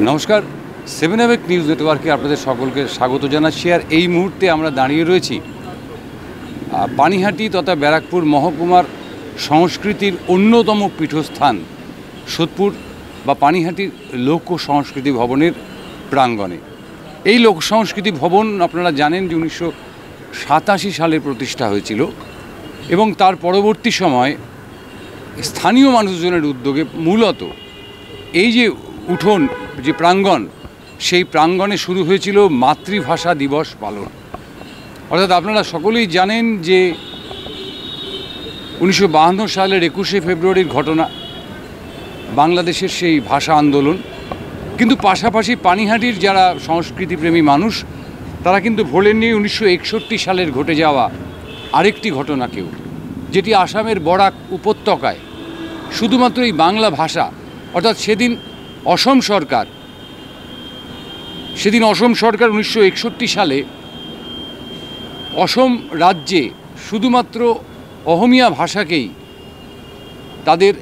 নমস্কার, 7 নিউজ নেটওয়ার্কে আপনাদের সকলকে স্বাগত জানাচ্ছি। আর এই মুহূর্তে আমরা দাঁড়িয়ে রয়েছি পানিহাটি তথা ব্যারাকপুর মহকুমার সংস্কৃতির অন্যতম পীঠস্থান সোদপুর বা পানিহাটির লোক সংস্কৃতি ভবনের প্রাঙ্গণে। এই লোক সংস্কৃতি ভবন আপনারা জানেন যে 1987 সালে প্রতিষ্ঠা হয়েছিল এবং তার পরবর্তী সময় স্থানীয় মানুষজনের উদ্যোগে মূলত এই যে উঠোন যে প্রাঙ্গণ, সেই প্রাঙ্গণে শুরু হয়েছিল মাতৃভাষা দিবস পালন। অর্থাৎ আপনারা সকলেই জানেন যে 1952 সালের 21শে ফেব্রুয়ারির ঘটনা, বাংলাদেশের সেই ভাষা আন্দোলন। কিন্তু পাশাপাশি পানিহাটির যারা সংস্কৃতিপ্রেমী মানুষ, তারা কিন্তু ভোলেননি 1961 সালের ঘটে যাওয়া আরেকটি ঘটনাকেও, যেটি আসামের বরাক উপত্যকায় শুধুমাত্র এই বাংলা ভাষা, অর্থাৎ সেদিন অসম সরকার 1961 সালে অসম রাজ্যে শুধুমাত্র অহমিয়া ভাষাকেই তাদের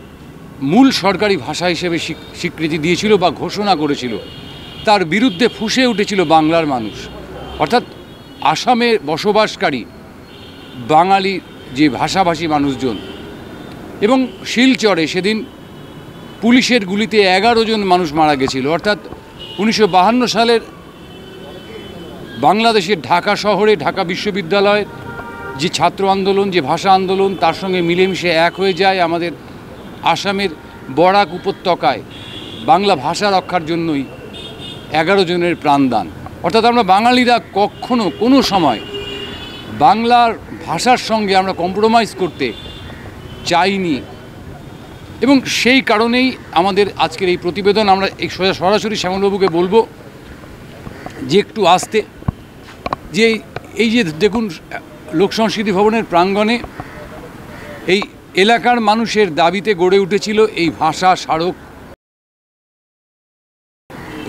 মূল সরকারি ভাষা হিসেবে স্বীকৃতি দিয়েছিল বা ঘোষণা করেছিল। তার বিরুদ্ধে ফুঁসে উঠেছিল বাংলার মানুষ, অর্থাৎ আসামে বসবাসকারী বাঙালি যে ভাষাভাষী মানুষজন। এবং শিলচরে সেদিন পুলিশের গুলিতে 11 জন মানুষ মারা গেছিল। অর্থাৎ 1952 সালের বাংলাদেশের ঢাকা শহরে ঢাকা বিশ্ববিদ্যালয়ের যে ছাত্র আন্দোলন, যে ভাষা আন্দোলন, তার সঙ্গে মিলেমিশে এক হয়ে যায় আমাদের আসামের বরাক উপত্যকায় বাংলা ভাষা রক্ষার জন্যই 11 জনের প্রাণদান। অর্থাৎ আমরা বাঙালিরা কখনো কোনো সময় বাংলার ভাষার সঙ্গে আমরা কম্প্রোমাইজ করতে চাইনি। এবং সেই কারণেই আমাদের আজকের এই প্রতিবেদন। আমরা সরাসরি শ্যামলবাবুকে বলবো যে একটু আসতে, যে এই যে দেখুন লোক সংস্কৃতি ভবনের প্রাঙ্গণে এই এলাকার মানুষের দাবিতে গড়ে উঠেছিল এই ভাষা স্মারক।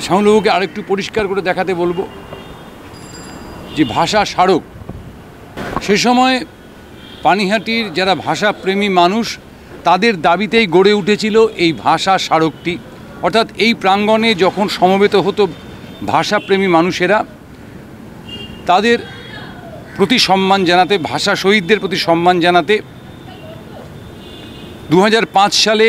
শ্যামলবাবুকে আরেকটু পরিষ্কার করে দেখাতে বলবো যে ভাষা স্মারক, সে সময় পানিহাটির যারা ভাষাপ্রেমী মানুষ, তাদের দাবিতেই গড়ে উঠেছিল এই ভাষা স্মারকটি। অর্থাৎ এই প্রাঙ্গণে যখন সমবেত হতো ভাষাপ্রেমী মানুষেরা, তাদের প্রতি সম্মান জানাতে, ভাষা শহীদদের প্রতি সম্মান জানাতে 2005 সালে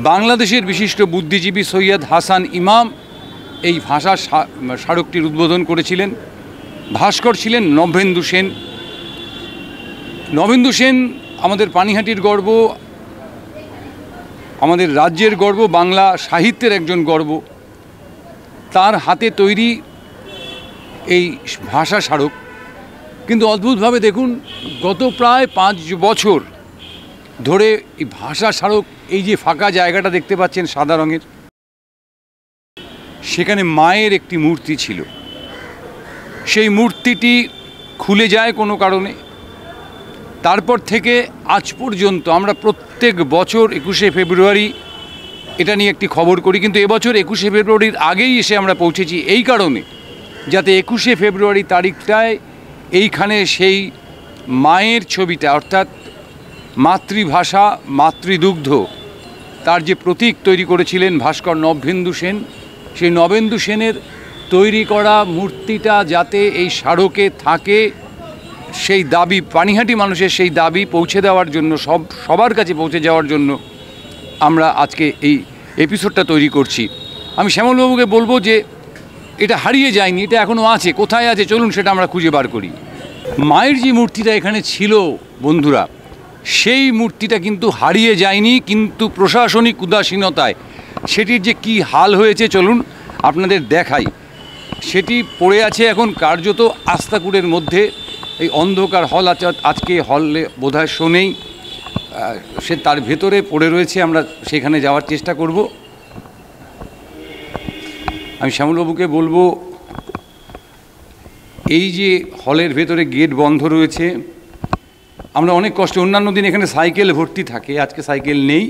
বাংলাদেশের বিশিষ্ট বুদ্ধিজীবী সৈয়দ হাসান ইমাম এই ভাষা স্মারকটির উদ্বোধন করেছিলেন। ভাস্কর ছিলেন নবেন্দু সেন। নবেন্দু সেন আমাদের পানিহাটির গর্ব, আমাদের রাজ্যের গর্ব, বাংলা সাহিত্যের একজন গর্ব। তার হাতে তৈরি এই ভাষা স্মারক। কিন্তু অদ্ভুতভাবে দেখুন, গত প্রায় 5 বছর ধরে এই ভাষা স্মারক, এই যে ফাঁকা জায়গাটা দেখতে পাচ্ছেন সাদা রঙের, সেখানে মায়ের একটি মূর্তি ছিল। সেই মূর্তিটি খুলে যায় কোনো কারণে। তারপর থেকে আজ পর্যন্ত আমরা প্রত্যেক বছর 21শে ফেব্রুয়ারি এটা নিয়ে একটি খবর করি, কিন্তু এবছর 21শে ফেব্রুয়ারির আগেই এসে আমরা পৌঁছেছি এই কারণে, যাতে 21শে ফেব্রুয়ারি তারিখটায় এইখানে সেই মায়ের ছবিটা, অর্থাৎ মাতৃভাষা মাতৃদুগ্ধ, তার যে প্রতীক তৈরি করেছিলেন ভাস্কর নবেন্দু সেন, সেই নবেন্দু সেনের তৈরি করা মূর্তিটা যাতে এই স্মারকে থাকে, সেই দাবি পানিহাটি মানুষের, সেই দাবি পৌঁছে দেওয়ার জন্য, সবার কাছে পৌঁছে যাওয়ার জন্য আমরা আজকে এই এপিসোডটা তৈরি করছি। আমি শ্যামলবাবুকে বলবো যে এটা হারিয়ে যায়নি, এটা এখনও আছে। কোথায় আছে চলুন সেটা আমরা খুঁজে বার করি। মায়ের যে মূর্তিটা এখানে ছিল বন্ধুরা, সেই মূর্তিটা কিন্তু হারিয়ে যায়নি, কিন্তু প্রশাসনিক উদাসীনতায় সেটির যে কি হাল হয়েছে চলুন আপনাদের দেখাই। সেটি পড়ে আছে এখন কার্যত আস্তাকুড়ের মধ্যে, এই অন্ধকার হল আছে। আজকে হলে বোধহয় শো নেই, সে তার ভেতরে পড়ে রয়েছে। আমরা সেখানে যাওয়ার চেষ্টা করব। আমি শ্যামলবাবুকে বলবো, এই যে হলের ভেতরে গেট বন্ধ রয়েছে, আমরা অনেক কষ্টে, অন্যান্য দিন এখানে সাইকেল ভর্তি থাকে, আজকে সাইকেল নেই।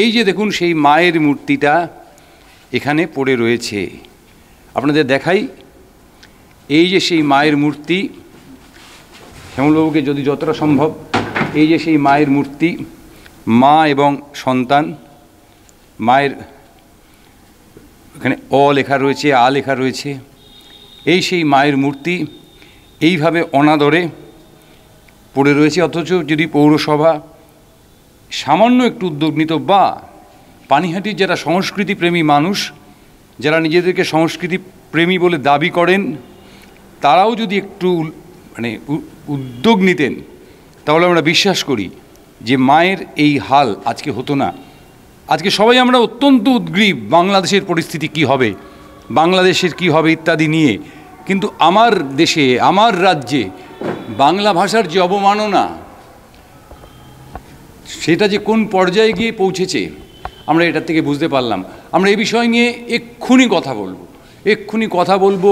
এই যে দেখুন সেই মায়ের মূর্তিটা এখানে পড়ে রয়েছে, আপনাদের দেখাই। এই যে সেই মায়ের মূর্তি, শ্যামলবাবুকে যদি যতটা সম্ভব, এই যে সেই মায়ের মূর্তি, মা এবং সন্তান, মায়ের এখানে অ লেখা রয়েছে, আ লেখা রয়েছে। এই সেই মায়ের মূর্তি এইভাবে অনাদরে পড়ে রয়েছে। অথচ যদি পৌরসভা সামান্য একটু উদ্যোগ নিত, বা পানিহাটির যারা সংস্কৃতিপ্রেমী মানুষ, যারা নিজেদেরকে সংস্কৃতি প্রেমী বলে দাবি করেন, তারাও যদি একটু উদ্যোগ নিতেন, তাহলে আমরা বিশ্বাস করি যে মায়ের এই হাল আজকে হতো না। আজকে সবাই আমরা অত্যন্ত উদ্গ্রীব বাংলাদেশের পরিস্থিতি কি হবে, বাংলাদেশের কি হবে ইত্যাদি নিয়ে, কিন্তু আমার দেশে, আমার রাজ্যে বাংলা ভাষার যে অবমাননা, সেটা যে কোন পর্যায়ে গিয়ে পৌঁছেছে আমরা এটার থেকে বুঝতে পারলাম। আমরা এই বিষয় নিয়ে এক্ষুনি কথা বলবো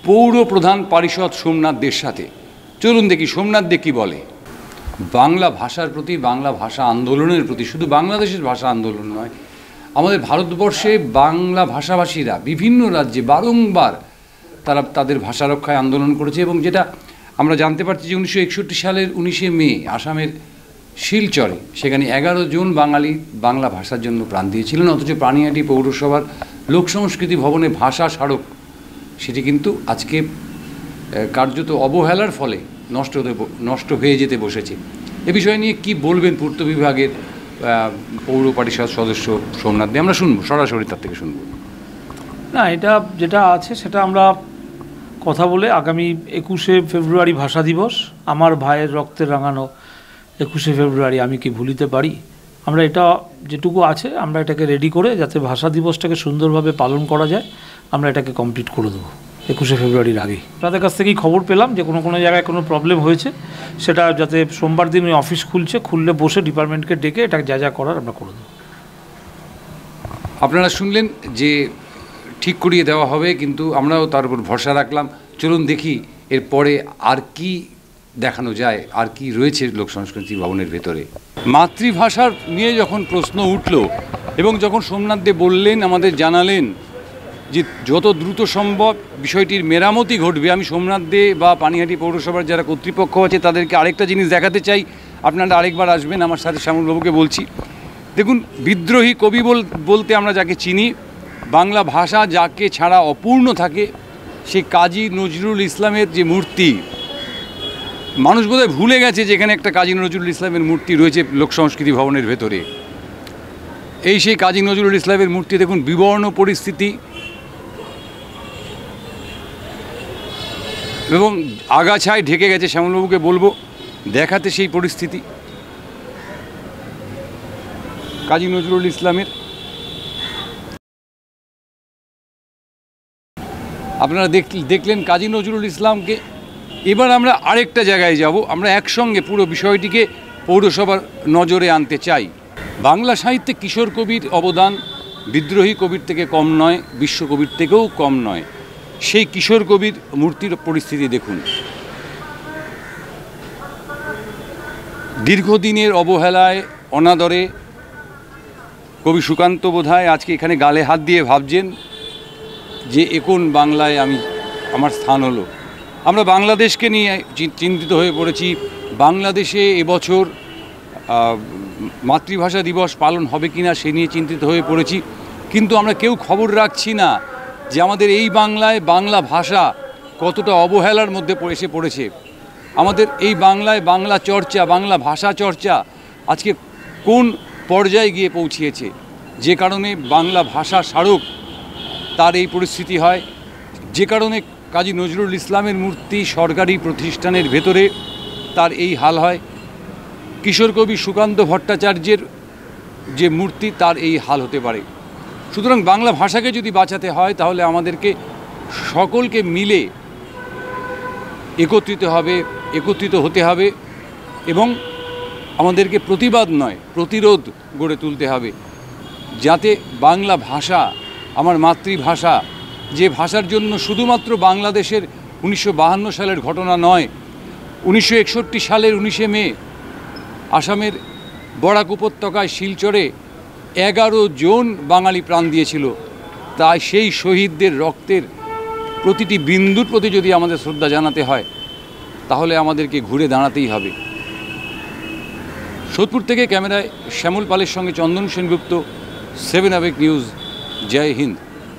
পৌর প্রধান পারিষদ সোমনাথ দের সাথে। চলুন দেখি সোমনাথ দে কী বলে। বাংলা ভাষার প্রতি, বাংলা ভাষা আন্দোলনের প্রতি, শুধু বাংলাদেশের ভাষা আন্দোলন নয়, আমাদের ভারতবর্ষে বাংলা ভাষাভাষীরা বিভিন্ন রাজ্যে বারংবার তারা তাদের ভাষা রক্ষায় আন্দোলন করেছে। এবং যেটা আমরা জানতে পারছি যে 1961 সালের 19শে মে আসামের শিলচরে সেখানে 11 জন বাঙালি বাংলা ভাষার জন্য প্রাণ দিয়েছিলেন। অথচ পানিহাটি পৌরসভার লোক সংস্কৃতি ভবনে ভাষা স্মারক সেটি কিন্তু আজকে কার্যত অবহেলার ফলে নষ্ট হয়ে যেতে বসেছে। এ বিষয় নিয়ে কি বলবেন পূর্ত বিভাগের পৌর পরিষদ সদস্য সোমনাথ দে? আমরা শুনবো, সরাসরি তার থেকে শুনবো। না, এটা যেটা আছে সেটা আমরা কথা বলে আগামী 21শে ফেব্রুয়ারি ভাষা দিবস, আমার ভাইয়ের রক্তে রাঙানো 21শে ফেব্রুয়ারি আমি কি ভুলিতে পারি, আমরা এটা যেটুকু আছে আমরা এটাকে রেডি করে যাতে ভাষা দিবসটাকে সুন্দরভাবে পালন করা যায় আমরা এটাকে কমপ্লিট করে দেবো 21শে ফেব্রুয়ারির আগেই। তাদের কাছ থেকেই খবর পেলাম যে কোনো জায়গায় কোনো প্রবলেম হয়েছে, সেটা যাতে সোমবার দিন ওই অফিস খুললে বসে ডিপার্টমেন্টকে ডেকে এটা যা করার আমরা করে দেবো। আপনারা শুনলেন যে ঠিক করিয়ে দেওয়া হবে, কিন্তু আমরাও তার উপর ভরসা রাখলাম। চলুন দেখি এরপরে আর কি দেখানো যায়, আর কি রয়েছে লোক সংস্কৃতি ভবনের ভেতরে। মাতৃভাষার নিয়ে যখন প্রশ্ন উঠল এবং যখন সোমনাথ দে বললেন, আমাদের জানালেন যে যত দ্রুত সম্ভব বিষয়টির মেরামতি ঘটবে, আমি সোমনাথ দে বা পানিহাটি পৌরসভার যারা কর্তৃপক্ষ আছে তাদেরকে আরেকটা জিনিস দেখাতে চাই। আপনারা আরেকবার আসবেন আমার সাথে, শ্যামলবাবুকে বলছি। দেখুন, বিদ্রোহী কবি বলতে আমরা যাকে চিনি, বাংলা ভাষা যাকে ছাড়া অপূর্ণ থাকে, সেই কাজী নজরুল ইসলামের যে মূর্তি, মানুষ বোধহয় ভুলে গেছে যে এখানে একটা কাজী নজরুল ইসলামের মূর্তি রয়েছে লোক সংস্কৃতি ভবনের ভেতরে। এই সেই কাজী নজরুল ইসলামের মূর্তি, দেখুন বিবর্ণ পরিস্থিতি এবং আগাছায় ঢেকে গেছে। শ্যামলবাবুকে বলবো দেখাতে সেই পরিস্থিতি কাজী নজরুল ইসলামের। আপনারা দেখলেন কাজী নজরুল ইসলামকে। এবার আমরা আরেকটা জায়গায় যাব, আমরা একসঙ্গে পুরো বিষয়টিকে পৌরসভার নজরে আনতে চাই। বাংলা সাহিত্যে কিশোর কবির অবদান বিদ্রোহী কবির থেকে কম নয়, বিশ্বকবির থেকেও কম নয়। সেই কিশোর কবির মূর্তির পরিস্থিতি দেখুন। দীর্ঘদিনের অবহেলায়, অনাদরে কবি সুকান্ত বোধহয় আজকে এখানে গালে হাত দিয়ে ভাবছেন যে এখন বাংলায় আমার স্থান হলো। আমরা বাংলাদেশকে নিয়ে চিন্তিত হয়ে পড়েছি। বাংলাদেশে এবছর মাতৃভাষা দিবস পালন হবে কিনা সে নিয়ে চিন্তিত হয়ে পড়েছি, কিন্তু আমরা কেউ খবর রাখছি না যে আমাদের এই বাংলায় বাংলা ভাষা কতটা অবহেলার মধ্যে এসে পড়েছে। আমাদের এই বাংলায় বাংলা চর্চা, বাংলা ভাষা চর্চা আজকে কোন পর্যায়ে গিয়ে পৌঁছিয়েছে, যে কারণে বাংলা ভাষা স্মারক তার এই পরিস্থিতি হয়, যে কারণে কাজী নজরুল ইসলামের মূর্তি সরকারি প্রতিষ্ঠানের ভেতরে তার এই হাল হয়, কিশোর কবি সুকান্ত ভট্টাচার্যের যে মূর্তি তার এই হাল হতে পারে। সুতরাং বাংলা ভাষাকে যদি বাঁচাতে হয় তাহলে আমাদেরকে সকলকে মিলে একত্রিত হতে হবে এবং আমাদেরকে প্রতিবাদ নয় প্রতিরোধ গড়ে তুলতে হবে, যাতে বাংলা ভাষা, আমার মাতৃভাষা, যে ভাষার জন্য শুধুমাত্র বাংলাদেশের 1952 সালের ঘটনা নয়, 1961 সালের 19শে মে আসামের বরাক উপত্যকায় শিলচরে 11 জন বাঙালি প্রাণ দিয়েছিল। তাই সেই শহীদদের রক্তের প্রতিটি বিন্দুর প্রতি যদি আমাদের শ্রদ্ধা জানাতে হয় তাহলে আমাদেরকে ঘুরে দাঁড়াতেই হবে। সোদপুর থেকে ক্যামেরায় শ্যামল পালের সঙ্গে চন্দন সেনগুপ্ত, 7 আবেগ নিউজ। জয় হিন্দ।